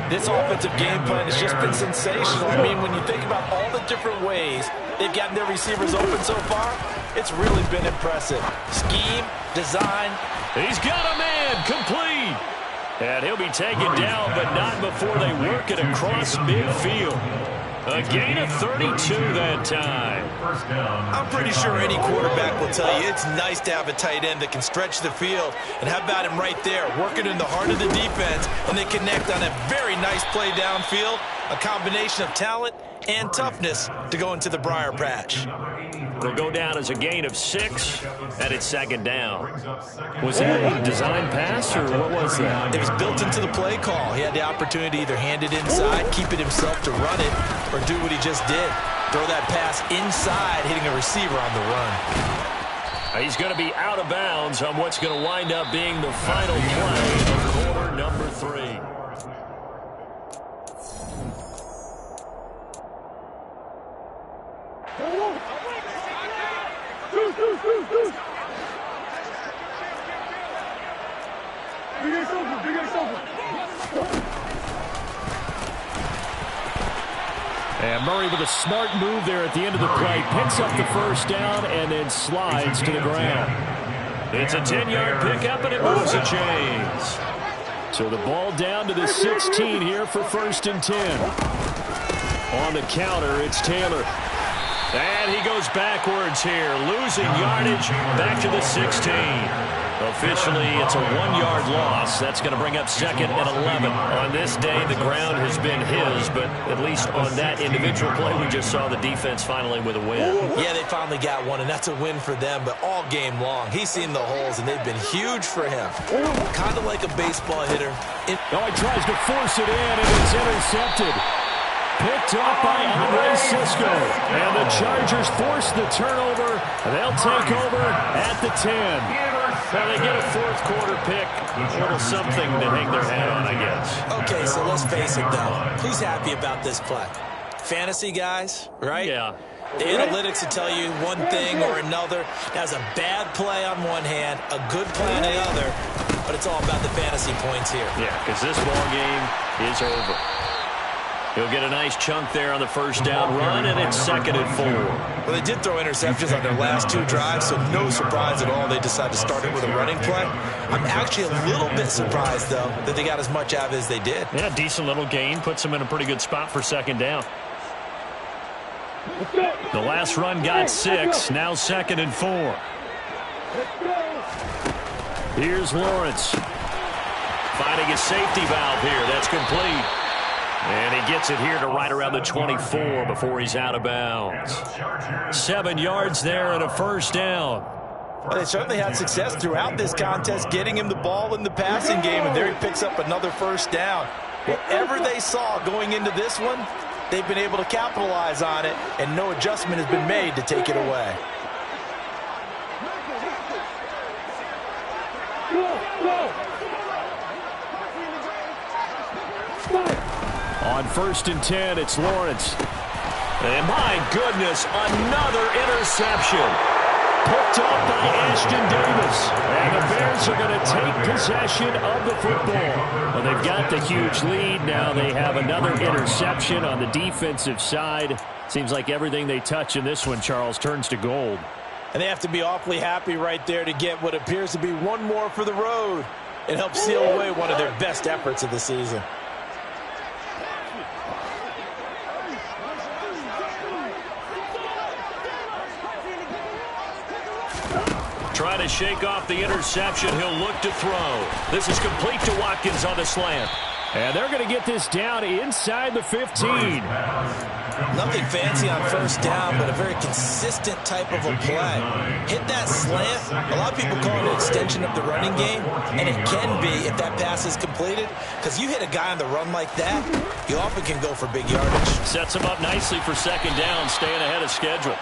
This offensive game plan has just been sensational. I mean, when you think about all the different ways they've gotten their receivers open so far, it's really been impressive. Scheme, design. He's got a man, complete. And he'll be taken down, but not before they work it across midfield. A gain of 32 that time. I'm pretty sure any quarterback will tell you it's nice to have a tight end that can stretch the field. And how about him right there, working in the heart of the defense, and they connect on a very nice play downfield, a combination of talent and toughness to go into the briar patch. They'll go down as a gain of 6, and it's 2nd down. Was that a design pass, or what was that? It was built into the play call. He had the opportunity to either hand it inside, keep it himself to run it, or do what he just did. Throw that pass inside, hitting a receiver on the run. He's going to be out of bounds on what's going to wind up being the final play of quarter number 3. And Murray with a smart move there at the end of the play. Picks up the first down and then slides to the ground. It's a 10-yard pickup, and it moves the chains. So the ball down to the 16 here for 1st and 10. On the counter, it's Taylor. And he goes backwards here, losing yardage back to the 16. Officially, it's a 1-yard loss. That's going to bring up 2nd and 11. On this day, the ground has been his, but at least on that individual play, we just saw the defense finally with a win. Yeah, they finally got one, and that's a win for them, but all game long, he's seen the holes, and they've been huge for him. Kind of like a baseball hitter. He tries to force it in, and it's intercepted. Picked up by Andre Cisco. And the Chargers force the turnover. They'll take over at the 10. Well, they get a 4th quarter pick. A little something to hang their hat on, I guess. Okay, so let's face it, though. Who's happy about this play? Fantasy guys, right? Yeah. The analytics will tell you one thing or another. That's a bad play on one hand, a good play on the other, but it's all about the fantasy points here. Yeah, because this ball game is over. He'll get a nice chunk there on the first down run, and it's 2nd and 4. Well, they did throw interceptions on their last 2 drives, so no surprise at all they decided to start it with a running play. I'm actually a little bit surprised, though, that they got as much out of it as they did. Yeah, decent little gain. Puts them in a pretty good spot for 2nd down. The last run got 6. Now 2nd and 4. Here's Lawrence. Finding a safety valve here. That's complete. And he gets it here to right around the 24 before he's out of bounds. 7 yards there and a first down. Well, they certainly had success throughout this contest getting him the ball in the passing game, and there he picks up another first down. Whatever they saw going into this one, they've been able to capitalize on it, and no adjustment has been made to take it away. On 1st and 10, it's Lawrence. And my goodness, another interception. Picked up by Ashton Davis. And the Bears are going to take possession of the football. Well, they've got the huge lead. Now they have another interception on the defensive side. Seems like everything they touch in this one, Charles, turns to gold. And they have to be awfully happy right there to get what appears to be one more for the road. It helps seal away one of their best efforts of the season. Trying to shake off the interception. He'll look to throw. This is complete to Watkins on the slant. And they're going to get this down inside the 15. Nothing fancy on first down, but a very consistent type of a play. Hit that slant. A lot of people call it an extension of the running game, and it can be if that pass is completed, because you hit a guy on the run like that, you often can go for big yardage. Sets him up nicely for 2nd down, staying ahead of schedule.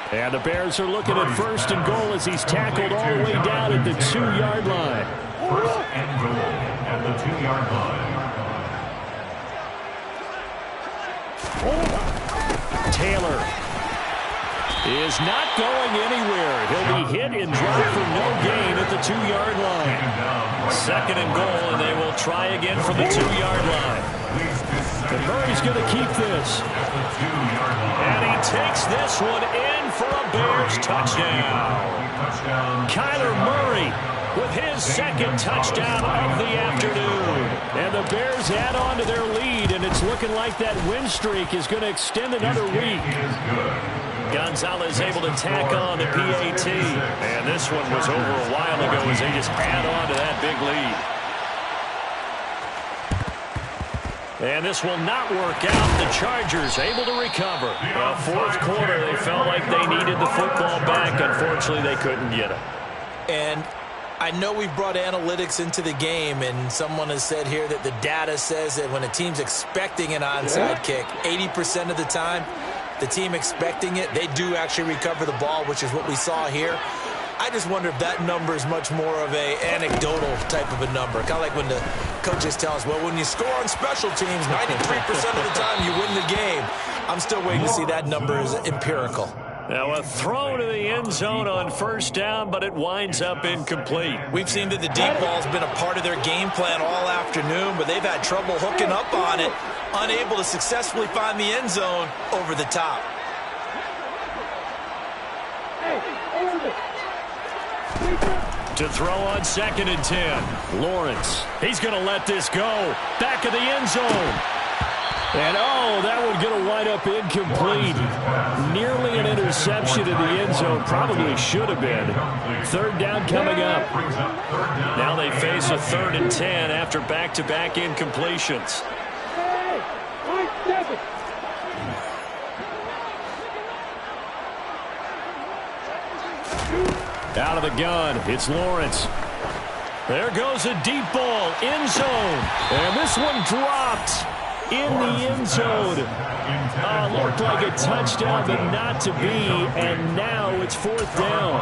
And the Bears are looking at 1st and goal as he's tackled all the way down at the 2-yard line. 1st and goal at the 2-yard line. Taylor is not going anywhere. He'll be hit and dropped for no gain at the 2-yard line. 2nd and goal, and they will try again from the 2-yard line. And Murray's going to keep this. And he takes this one in for a Bears touchdown. Kyler Murray with his 2nd touchdown of the afternoon. And the Bears add on to their lead, and it's looking like that win streak is going to extend another week. Gonzalez able to tack on the PAT. And this one was over a while ago as they just add on to that big lead. And this will not work out. The Chargers able to recover. 4th quarter, they felt like they needed the football back. Unfortunately, they couldn't get it. And I know we've brought analytics into the game, and someone has said here that the data says that when a team's expecting an onside kick, 80% of the time, the team expecting it, they do actually recover the ball, which is what we saw here. I just wonder if that number is much more of a anecdotal type of a number. Kind of like when the coaches tell us, well, when you score on special teams, 93% of the time you win the game. I'm still waiting to see that number is empirical. Now a throw to the end zone on first down, but it winds up incomplete. We've seen that the deep ball's been a part of their game plan all afternoon, but they've had trouble hooking up on it, unable to successfully find the end zone over the top. To throw on 2nd and 10. Lawrence, he's going to let this go. Back of the end zone. And, oh, that one's going to wind up incomplete. Nearly an interception in the end zone. Probably should have been. 3rd down coming up. Now they face a 3rd and 10 after back-to-back incompletions. Out of the gun, it's Lawrence. There goes a deep ball, end zone. And this one dropped in the end zone. Looked like a touchdown, but not to be. And now it's 4th down.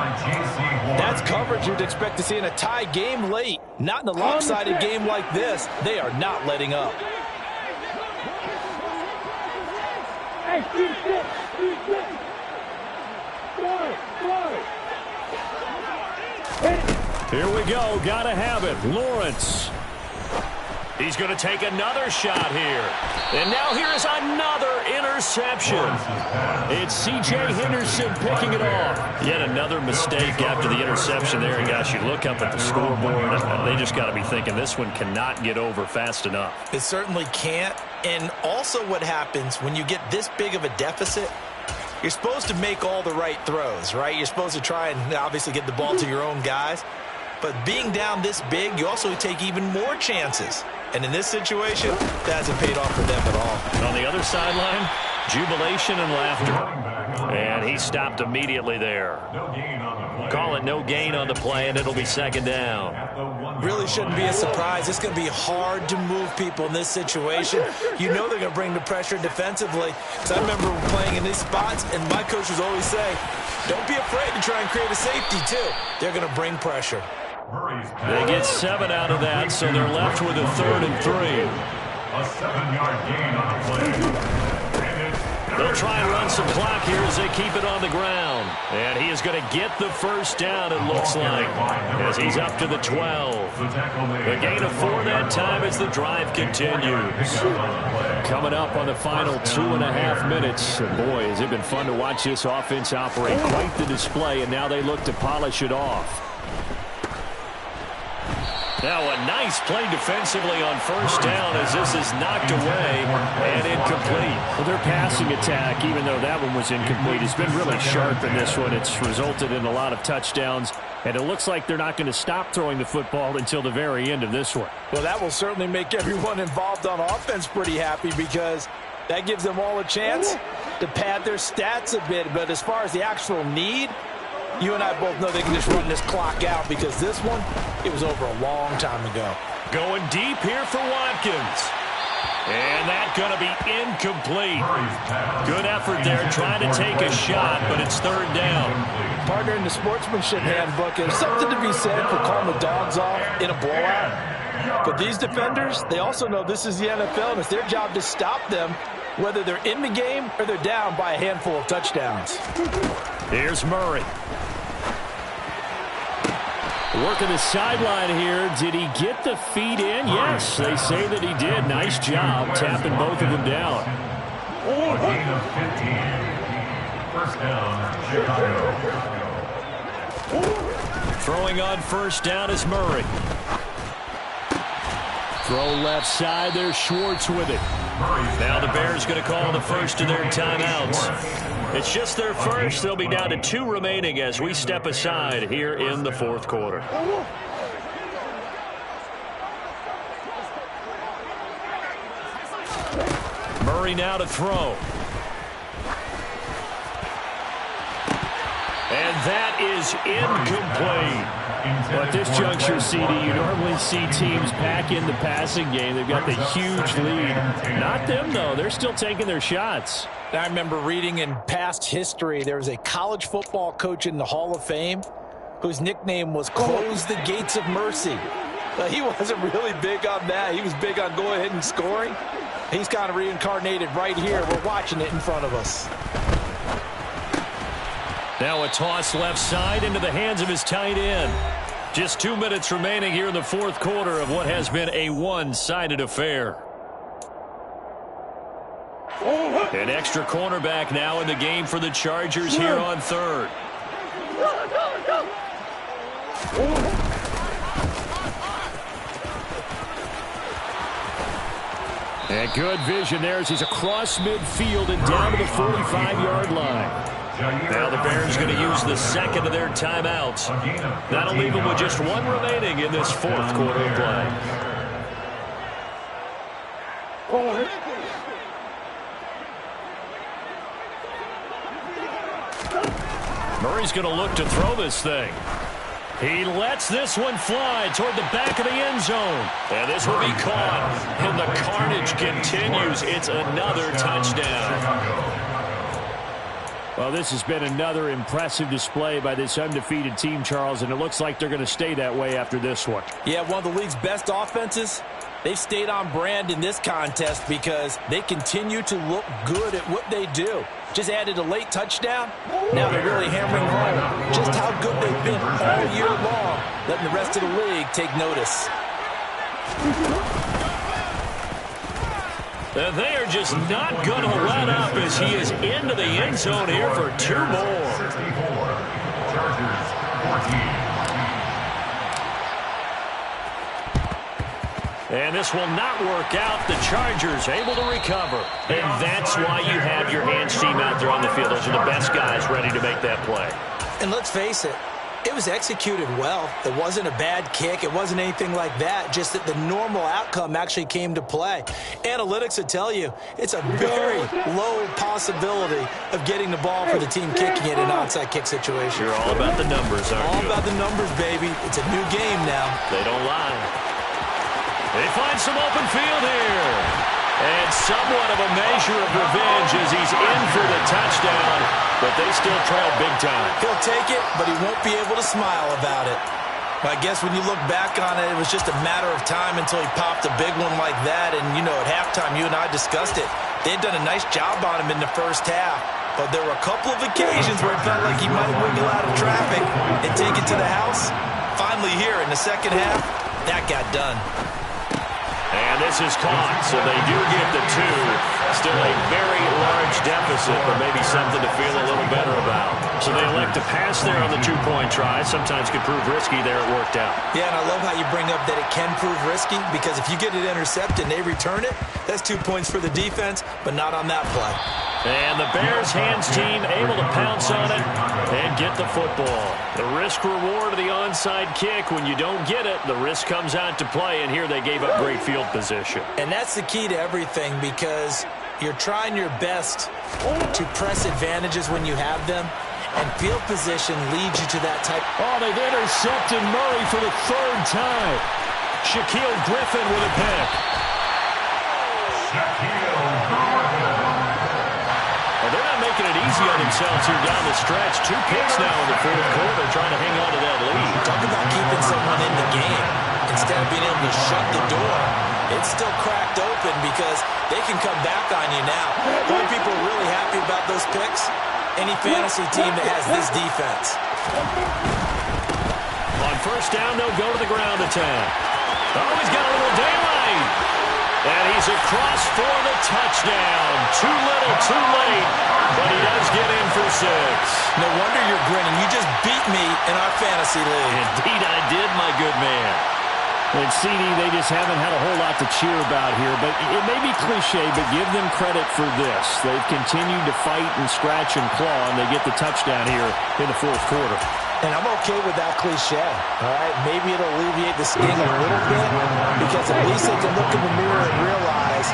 That's coverage you'd expect to see in a tie game late. Not in a lopsided game like this. They are not letting up. Here we go. Gotta have it. Lawrence. He's going to take another shot here. And now here's another interception. It's C.J. Henderson picking it off. Yet another mistake after the interception there. And, gosh, you look up at the scoreboard, they just got to be thinking this one cannot get over fast enough. It certainly can't. And also what happens when you get this big of a deficit, you're supposed to make all the right throws, right? You're supposed to try and obviously get the ball to your own guys. But being down this big, you also take even more chances. And in this situation, that hasn't paid off for them at all. On the other sideline, jubilation and laughter. And he stopped immediately there. Call it no gain on the play, and it'll be 2nd down. Really shouldn't be a surprise. It's going to be hard to move people in this situation. You know they're going to bring the pressure defensively. Because I remember playing in these spots, and my coaches always say, don't be afraid to try and create a safety, too. They're going to bring pressure. They get 7 out of that, so they're left with a 3rd and 3. A 7-yard gain on the play. They'll try and run some clock here as they keep it on the ground. And he is going to get the 1st down, it looks like, as he's up to the 12. The gain of 4 that time as the drive continues. Coming up on the final 2.5 minutes. And boy, has it been fun to watch this offense operate. Quite the display, and now they look to polish it off. Now a nice play defensively on 1st down as this is knocked away and incomplete. Well, their passing attack, even though that one was incomplete, has been really sharp in this one. It's resulted in a lot of touchdowns, and it looks like they're not going to stop throwing the football until the very end of this one. Well, that will certainly make everyone involved on offense pretty happy because that gives them all a chance to pad their stats a bit. But as far as the actual need, you and I both know they can just run this clock out because this one, it was over a long time ago. Going deep here for Watkins. And that's going to be incomplete. Good effort there trying to take a shot, but it's 3rd down. Partner, in the sportsmanship handbook, there's something to be said for calling the dogs off in a blowout. But these defenders, they also know this is the NFL, and it's their job to stop them, whether they're in the game or they're down by a handful of touchdowns. Here's Murray. Working the sideline here. Did he get the feet in? Yes, they say that he did. Nice job tapping both of them down. A gain of 15. 1st down, Chicago. Throwing on 1st down is Murray. Throw left side. There's Schwartz with it. Now the Bears going to call the first of their timeouts. It's just their first. They'll be down to 2 remaining as we step aside here in the 4th quarter. Murray now to throw. And that is incomplete. But at this juncture, CD, you normally see teams pack in the passing game. They've got the huge lead. Not them, though. They're still taking their shots. I remember reading in past history, there was a college football coach in the Hall of Fame whose nickname was Close the Gates of Mercy. But he wasn't really big on that. He was big on go ahead and scoring. He's kind of reincarnated right here. We're watching it in front of us. Now a toss left side into the hands of his tight end. Just 2 minutes remaining here in the fourth quarter of what has been a one-sided affair. An extra cornerback now in the game for the Chargers here on third. And good vision there as he's across midfield and down to the 45-yard line. Now the Bears going to use the second of their timeouts. That'll leave them with just one remaining in this fourth quarter of play. Murray's going to look to throw this thing. He lets this one fly toward the back of the end zone. And this will be caught. And the carnage continues. It's another touchdown. Well, this has been another impressive display by this undefeated team, Charles, and it looks like they're going to stay that way after this one. Yeah, one of the league's best offenses. They've stayed on brand in this contest because they continue to look good at what they do. Just added a late touchdown. Now they're really hammering home just how good they've been all year long, letting the rest of the league take notice. And they are just not going to let up as he is into the end zone here for two more. 64. Chargers 14. And this will not work out. The Chargers able to recover. And that's why you have your hands team out there on the field. Those are the best guys ready to make that play. And let's face it, it was executed well. It wasn't a bad kick. It wasn't anything like that. Just that the normal outcome actually came to play. Analytics will tell you it's a very low possibility of getting the ball for the team kicking it in an onside kick situation. You're all about the numbers, aren't you? All about the numbers, baby. It's a new game now. They don't lie. They find some open field here. And somewhat of a measure of revenge as he's in for the touchdown, but they still trail big time. He'll take it, but he won't be able to smile about it. I guess when you look back on it, it was just a matter of time until he popped a big one like that. And, you know, at halftime, you and I discussed it. They'd done a nice job on him in the first half. But there were a couple of occasions where it felt like he might wiggle out of traffic and take it to the house. Finally here in the second half, that got done. And this is caught, so they do get the two. Still a very large deficit, but maybe something to feel a little better about. So they elect to pass there on the two-point try. Sometimes could prove risky. There it worked out. Yeah, and I love how you bring up that it can prove risky, because if you get it intercepted and they return it, that's 2 points for the defense, but not on that play. And the Bears hands team able to pounce on it and get the football. The risk reward of the onside kick. When you don't get it, the risk comes out to play, and here they gave up great field position. And that's the key to everything, because you're trying your best to press advantages when you have them, and field position leads you to that type. Oh, they've intercepted Murray for the third time. Shaquille Griffin with a pick. Well, they're not making it easy on themselves here down the stretch. 2 picks now in the fourth quarter, trying to hang on to that lead. Talk about keeping someone in the game. Instead of being able to shut the door, it's still cracked open because they can come back on you now. The only people are really happy about those picks, any fantasy team that has this defense. On first down, they'll go to the ground attack. Oh, he's got a little daylight. And he's across for the touchdown. Too little, too late, but he does get in for 6. No wonder you're grinning. You just beat me in our fantasy league. Indeed I did, my good man. And CD, they just haven't had a whole lot to cheer about here, but it may be cliche, but give them credit for this. They've continued to fight and scratch and claw, and they get the touchdown here in the fourth quarter. And I'm okay with that cliche, all right? Maybe it'll alleviate the sting a little bit, because at least they can look in the mirror and realize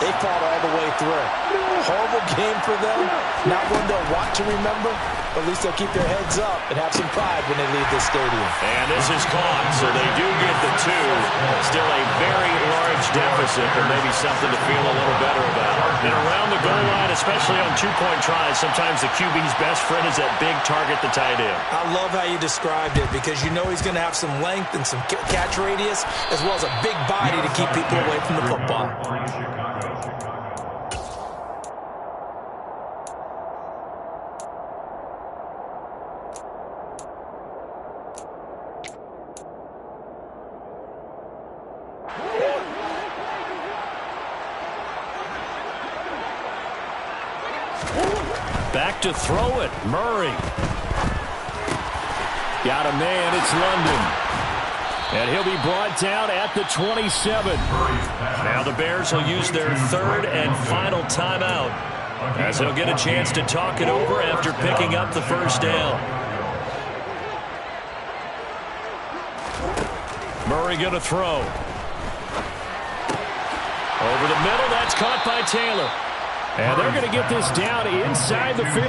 they fought all the way through. Horrible game for them, not one they'll want to remember, but at least they'll keep their heads up and have some pride when they leave this stadium. And this is caught, so they do get the 2. Still a very large deficit, but maybe something to feel a little better about. And around the goal line, especially on two-point tries, sometimes the QB's best friend is that big target, the tight end. I love how you described it, because you know he's going to have some length and some catch radius, as well as a big body to keep people away from the football. Back to throw it. Murray. Got a man. It's London. And he'll be brought down at the 27. Now the Bears will use their third and final timeout as they'll get a chance to talk it over after picking up the first down. Murray going to throw. Over the middle, that's caught by Taylor. And they're going to get this down inside the 15.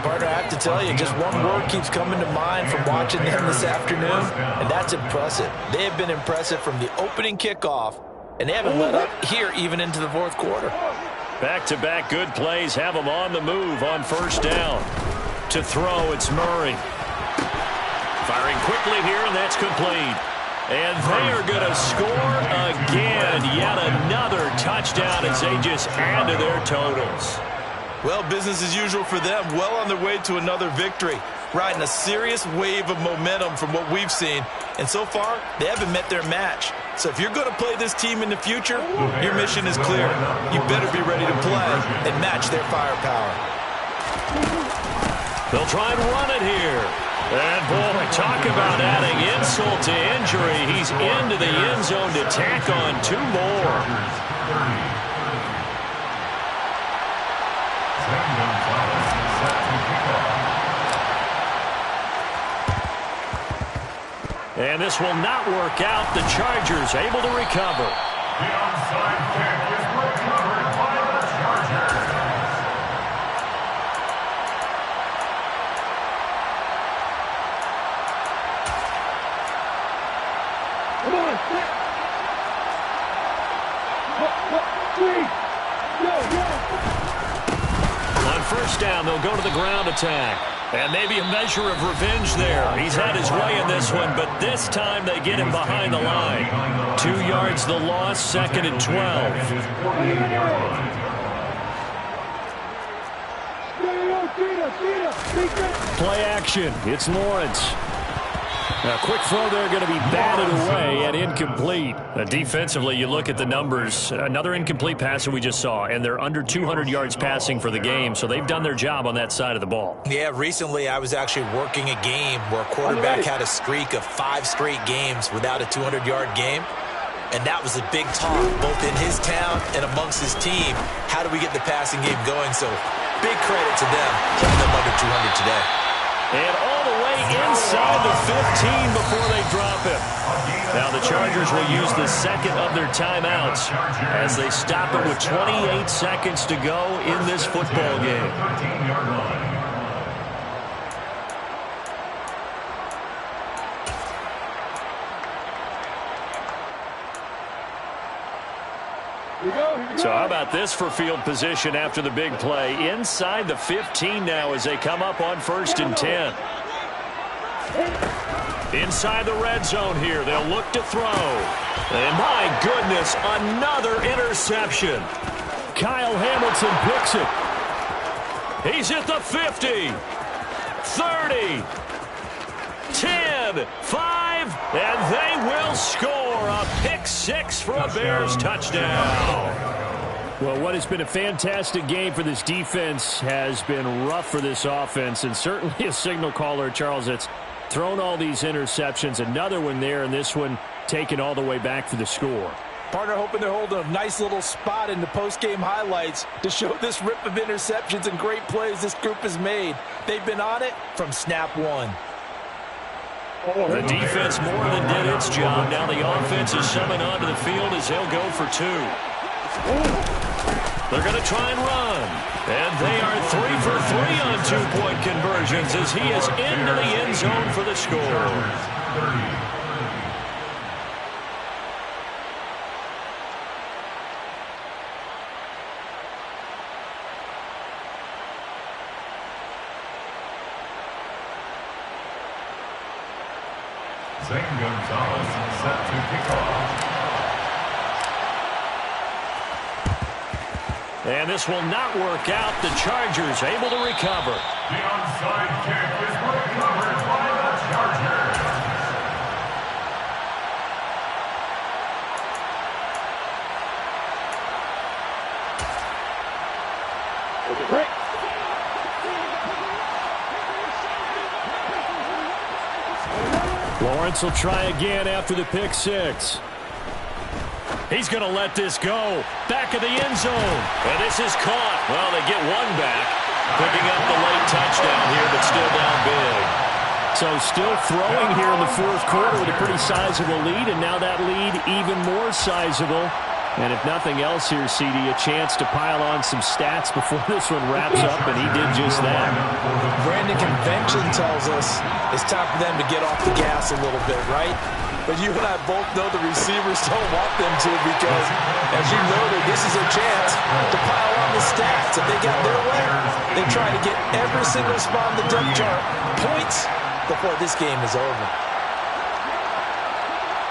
Partner, I have to tell you, just one word keeps coming to mind from watching them this afternoon, and that's impressive. They have been impressive from the opening kickoff, and they haven't let up here even into the fourth quarter. Back-to-back good plays have them on the move on first down. To throw, it's Murray. Firing quickly here, and that's complete. And they are going to score again. Yet another touchdown as they just add to their totals. Well, business as usual for them. Well on their way to another victory. Riding a serious wave of momentum from what we've seen. And so far, they haven't met their match. So if you're going to play this team in the future, your mission is clear. You better be ready to play and match their firepower. They'll try and run it here. And, boy, talk about adding insult to injury. He's into the end zone to tack on 2 more. And this will not work out. The Chargers able to recover. The onside kick is recovered by the Chargers. Come on, set. 3. Go. On first down, they'll go to the ground attack. And maybe a measure of revenge there. He's had his way in this one, but this time they get him behind the line. 2 yards the loss, 2nd and 12. Play action. It's Lawrence. A quick throw there going to be batted away and incomplete. Defensively, you look at the numbers. Another incomplete pass that we just saw, and they're under 200 yards passing for the game, so they've done their job on that side of the ball. Yeah, recently I was actually working a game where a quarterback had a streak of 5 straight games without a 200-yard game, and that was a big talk both in his town and amongst his team. How do we get the passing game going? So big credit to them, keeping them under 200 today. And all the way inside the 15 before they drop him. Now the Chargers will use the second of their timeouts as they stop it with 28 seconds to go in this football game. So how about this for field position after the big play? Inside the 15 now as they come up on 1st and 10. Inside the red zone here. They'll look to throw. And my goodness, another interception. Kyle Hamilton picks it. He's at the 50, 30, 10, 5, and they will score a pick 6 for a Bears touchdown. Well, what has been a fantastic game for this defense has been rough for this offense, and certainly a signal caller, Charles, that's thrown all these interceptions. Another one there, and this one taken all the way back for the score. Partner hoping they're holding a nice little spot in the post-game highlights to show this rip of interceptions and great plays this group has made. They've been on it from snap 1. The defense more than did its job. Now the offense is summoned onto the field as they'll go for 2. They're going to try and run. And they are 3 for 3 on 2-point conversions as he is into the end zone for the score. Zane Gonzalez set to kick off. And this will not work out. The Chargers able to recover. The onside kick is recovered by the Chargers. Break. Lawrence will try again after the pick six. He's going to let this go. Back of the end zone. And this is caught. Well, they get one back. Picking up the late touchdown here, but still down big. So still throwing here in the fourth quarter with a pretty sizable lead, and now that lead even more sizable. And if nothing else here, CD, a chance to pile on some stats before this one wraps up, and he did just that. Brandon, convention tells us it's time for them to get off the gas a little bit, right? But you and I both know the receivers don't want them to because, as you noted, this is a chance to pile on the stats. If they got their way, they try to get every single spot on the depth chart points before this game is over.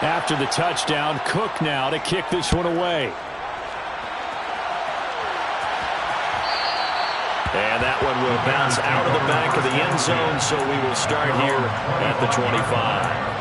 After the touchdown, Cook now to kick this one away. And that one will bounce out of the back of the end zone, so we will start here at the 25.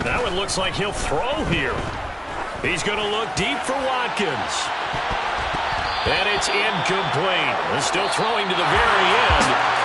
That one looks like he'll throw here. He's going to look deep for Watkins. And it's incomplete. Still throwing to the very end.